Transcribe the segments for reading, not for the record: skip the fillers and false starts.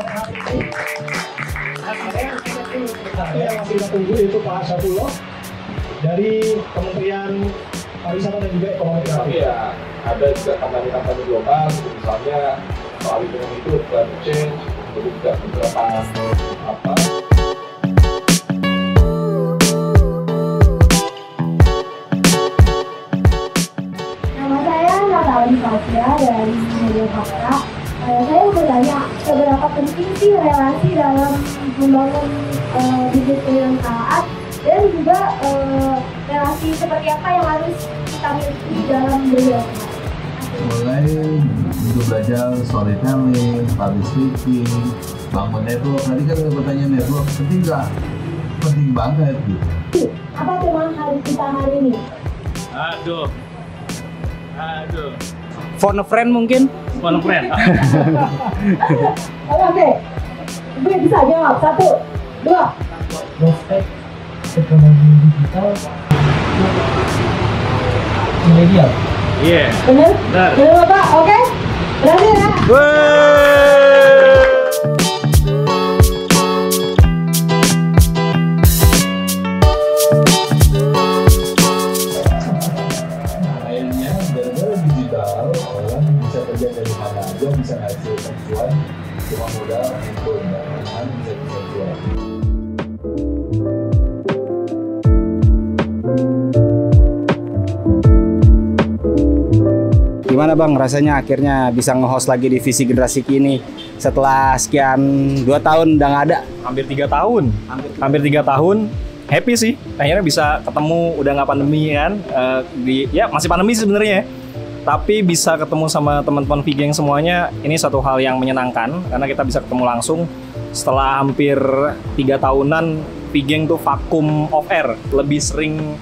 Yang masih kita tunggu itu Pak Syafullah dari Kementerian Pariwisata dan juga Ekonomi Kreatif. Iya, ada juga kampanye-kampanye global, misalnya soal lingkungan hidup, climate change, jadi juga beberapa apa. Nama saya Natalie Fasya dari Media Fakta. Saya mau bertanya, seberapa penting sih relasi dalam membangun bisnis penyelenggaraan dan juga relasi seperti apa yang harus kita miliki dalam berwirausaha? Mulai untuk belajar storytelling, public speaking, bangun network. Tadi kan ada pertanyaan network, penting nggak? Penting banget gitu. Apa cuma harus kita hari ini? Aduh. Phone a friend mungkin? Phone a friend. Oke. Gue bisa jawab. 1, 2. Prospek teknologi digital milenial. Iya. Bener? Benar. Bener Bapak? Oke? Berhasil ya? Akhirnya gara-gara digital, orang bisa kerja dari mana aja, bisa menghasilkan cuan, cuma modal handphone dan lain-lain bisa cuan. Gimana Bang rasanya akhirnya bisa nge-host lagi di Visi Generasi Kini setelah sekian 2 tahun udah nggak ada? Hampir 3 tahun. Hampir 3 tahun. Happy sih. Akhirnya bisa ketemu, udah nggak pandemi kan. Ya masih pandemi sebenarnya. Tapi bisa ketemu sama teman-teman V-Gang semuanya, ini satu hal yang menyenangkan karena kita bisa ketemu langsung setelah hampir 3 tahunan V-Gang tuh vakum off air, lebih sering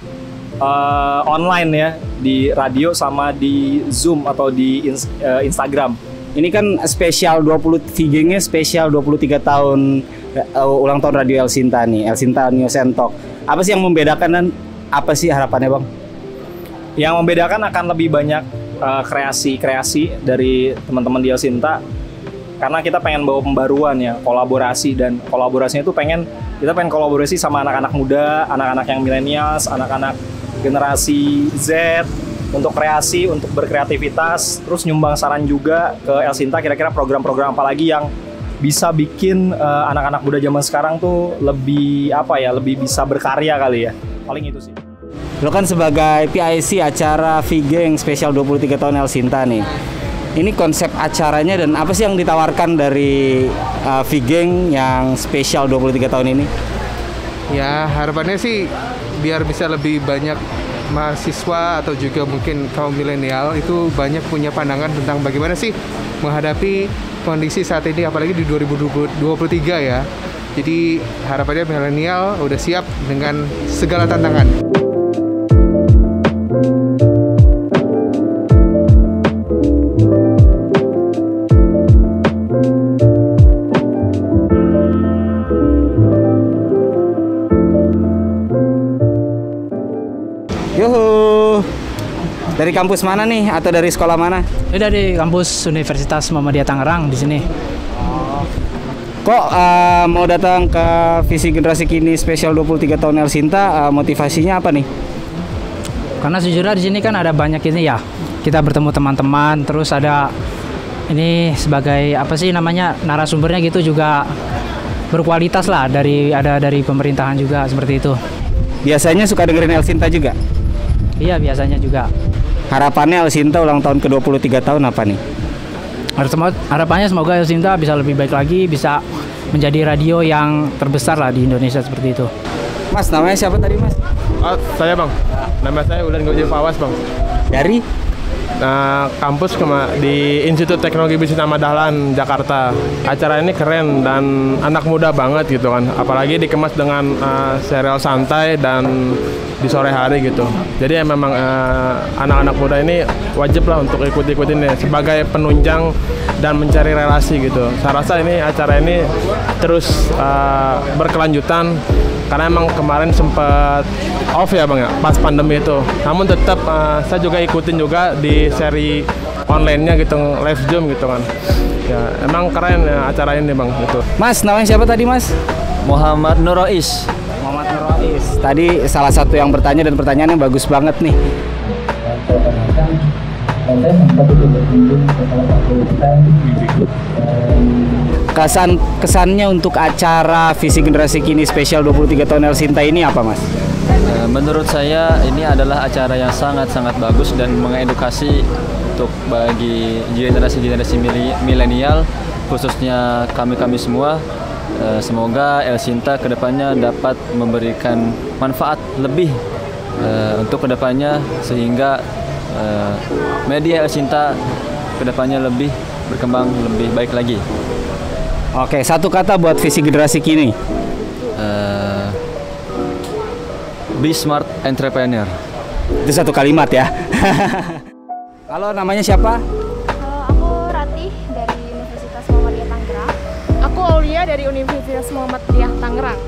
online ya, di radio sama di Zoom atau di Instagram. Ini kan spesial 20 V-Gang-nya spesial 23 tahun ulang tahun Radio El Sinta nih, El Sinta News and Talk. Apa sih yang membedakan dan apa sih harapannya Bang? Yang membedakan akan lebih banyak kreasi-kreasi dari teman-teman di El Sinta, karena kita pengen bawa pembaruan ya, kolaborasi, dan kolaborasinya itu kita pengen kolaborasi sama anak-anak muda, anak-anak yang milenials, anak-anak generasi Z, untuk kreasi, untuk berkreativitas, terus nyumbang saran juga ke El Sinta kira-kira program-program apa lagi yang bisa bikin anak-anak muda zaman sekarang tuh lebih lebih bisa berkarya kali ya. Paling itu sih. Lo kan sebagai PIC acara V-Gang spesial 23 tahun El Sinta nih. Ini konsep acaranya dan apa sih yang ditawarkan dari V-Gang yang spesial 23 tahun ini? Ya harapannya sih biar bisa lebih banyak mahasiswa atau juga mungkin kaum milenial itu banyak punya pandangan tentang bagaimana sih menghadapi kondisi saat ini, apalagi di 2023 ya. Jadi harapannya milenial udah siap dengan segala tantangan. Yuhu. Dari kampus mana nih atau dari sekolah mana? Ini dari kampus Universitas Muhammadiyah Tangerang di sini. Kok mau datang ke Visi Generasi Kini spesial 23 tahun El Sinta, motivasinya apa nih? Karena sejujurnya di sini kan ada banyak ini ya. Kita bertemu teman-teman, terus ada ini sebagai narasumbernya gitu juga berkualitas lah, ada dari pemerintahan juga seperti itu. Biasanya suka dengerin El Sinta juga? Iya, biasanya juga. Harapannya El Sinta ulang tahun ke-23 tahun apa nih? Harapannya semoga El Sinta bisa lebih baik lagi, bisa menjadi radio yang terbesar lah di Indonesia seperti itu. Mas, namanya siapa tadi Mas? Saya Bang, nama saya Ulan Gojek Pawas Bang. Dari? Kampus di Institut Teknologi Bisnis Ahmad Dahlan, Jakarta. Acara ini keren dan anak muda banget gitu kan. Apalagi dikemas dengan serial santai dan di sore hari gitu. Jadi memang anak-anak muda ini wajib lah untuk ikut-ikutin ya, sebagai penunjang dan mencari relasi gitu. Saya rasa ini acara ini terus berkelanjutan. Karena emang kemarin sempat off ya Bang ya, pas pandemi itu. Namun tetap saya juga ikutin juga di seri online-nya gitu, live Zoom gitu kan. Ya emang keren ya acara ini Bang itu. Mas, namanya siapa tadi Mas? Muhammad Nurois. Muhammad Nurois. Tadi salah satu yang bertanya dan pertanyaannya bagus banget nih. Kesannya untuk acara Visi Generasi Kini spesial 23 tahun El Sinta ini apa Mas? Menurut saya ini adalah acara yang sangat-sangat bagus dan mengedukasi untuk bagi generasi-generasi milenial, khususnya kami-kami semua. Semoga El Sinta kedepannya dapat memberikan manfaat lebih untuk kedepannya, sehingga media El Sinta kedepannya lebih berkembang lebih baik lagi. Oke, satu kata buat Visi Generasi Kini. Be smart entrepreneur. Itu satu kalimat ya. Halo, namanya siapa? Aku Ratih dari Universitas Muhammadiyah Tangerang. Aku Aulia dari Universitas Muhammadiyah Tangerang.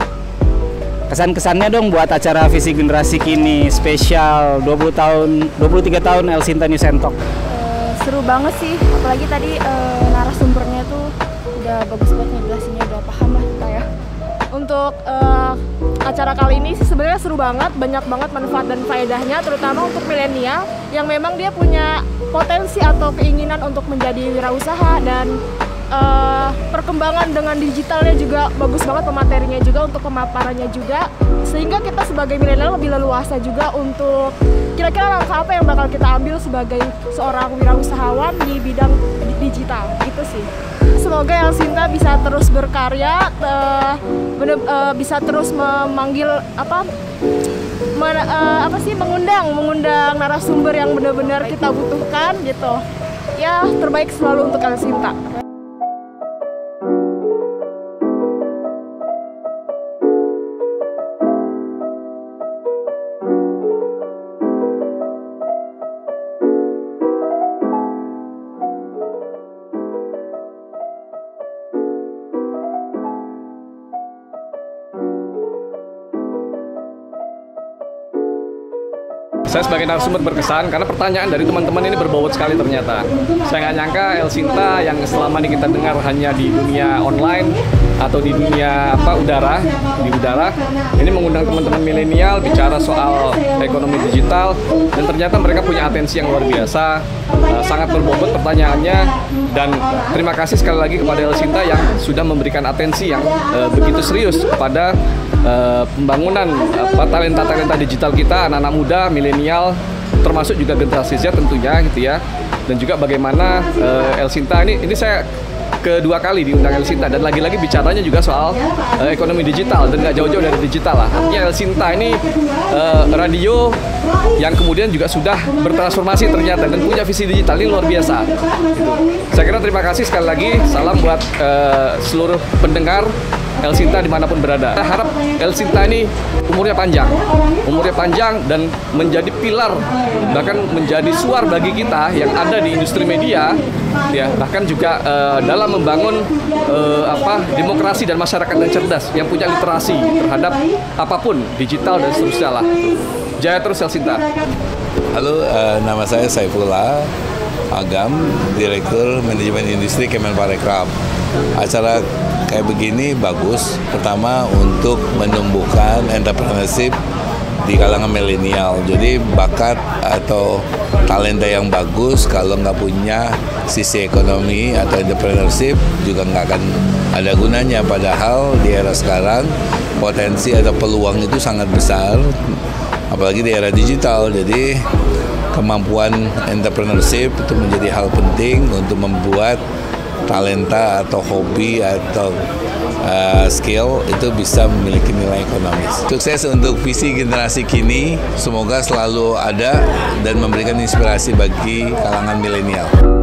Kesan-kesannya dong buat acara Visi Generasi Kini spesial 23 tahun El Sinta News and Talk. Seru banget sih, apalagi tadi narasumbernya tuh udah bagus banget ngejelasinnya, udah paham lah kita ya. Untuk acara kali ini sih sebenarnya seru banget, banyak banget manfaat dan faedahnya, terutama untuk milenial yang memang dia punya potensi atau keinginan untuk menjadi wirausaha, dan perkembangan dengan digitalnya juga bagus banget, pematerinya juga, untuk pemaparannya juga, sehingga kita sebagai milenial lebih leluasa juga untuk kira-kira langkah apa yang bakal kita ambil sebagai seorang wirausahawan di bidang digital gitu sih. Semoga El Sinta bisa terus berkarya, bisa terus memanggil mengundang narasumber yang benar-benar kita butuhkan gitu. Ya, terbaik selalu untuk El Sinta. Saya sebagai narasumber berkesan karena pertanyaan dari teman-teman ini berbobot sekali ternyata. Saya nggak nyangka El Sinta yang selama ini kita dengar hanya di dunia online atau di dunia udara, ini mengundang teman-teman milenial bicara soal ekonomi digital, dan ternyata mereka punya atensi yang luar biasa, sangat berbobot pertanyaannya, dan terima kasih sekali lagi kepada El Sinta yang sudah memberikan atensi yang begitu serius kepada pembangunan talenta-talenta digital kita, anak-anak muda, milenial, termasuk juga generasi Z tentunya gitu ya. Dan juga bagaimana El Sinta ini saya kedua kali diundang El Sinta, dan lagi-lagi bicaranya juga soal ekonomi digital, dan nggak jauh-jauh dari digital lah. Artinya El Sinta ini radio yang kemudian juga sudah bertransformasi ternyata dan punya visi digital, ini luar biasa gitu. Saya kira terima kasih sekali lagi, salam buat seluruh pendengar El Sinta dimanapun berada. Saya harap El Sinta ini umurnya panjang dan menjadi pilar, bahkan menjadi suar bagi kita yang ada di industri media, ya, bahkan juga dalam membangun demokrasi dan masyarakat yang cerdas, yang punya literasi terhadap apapun digital dan seterusnya lah. Jaya terus El Sinta. Halo, nama saya Saifullah Agam, Direktur Manajemen Industri Kemenparekraf. Acara kayak begini bagus, pertama untuk menumbuhkan entrepreneurship di kalangan milenial. Jadi bakat atau talenta yang bagus kalau nggak punya sisi ekonomi atau entrepreneurship juga nggak akan ada gunanya. Padahal di era sekarang potensi atau peluang itu sangat besar, apalagi di era digital. Jadi kemampuan entrepreneurship itu menjadi hal penting untuk membuat talenta atau hobi atau skill itu bisa memiliki nilai ekonomis. Sukses untuk Visi Generasi Kini, semoga selalu ada dan memberikan inspirasi bagi kalangan milenial.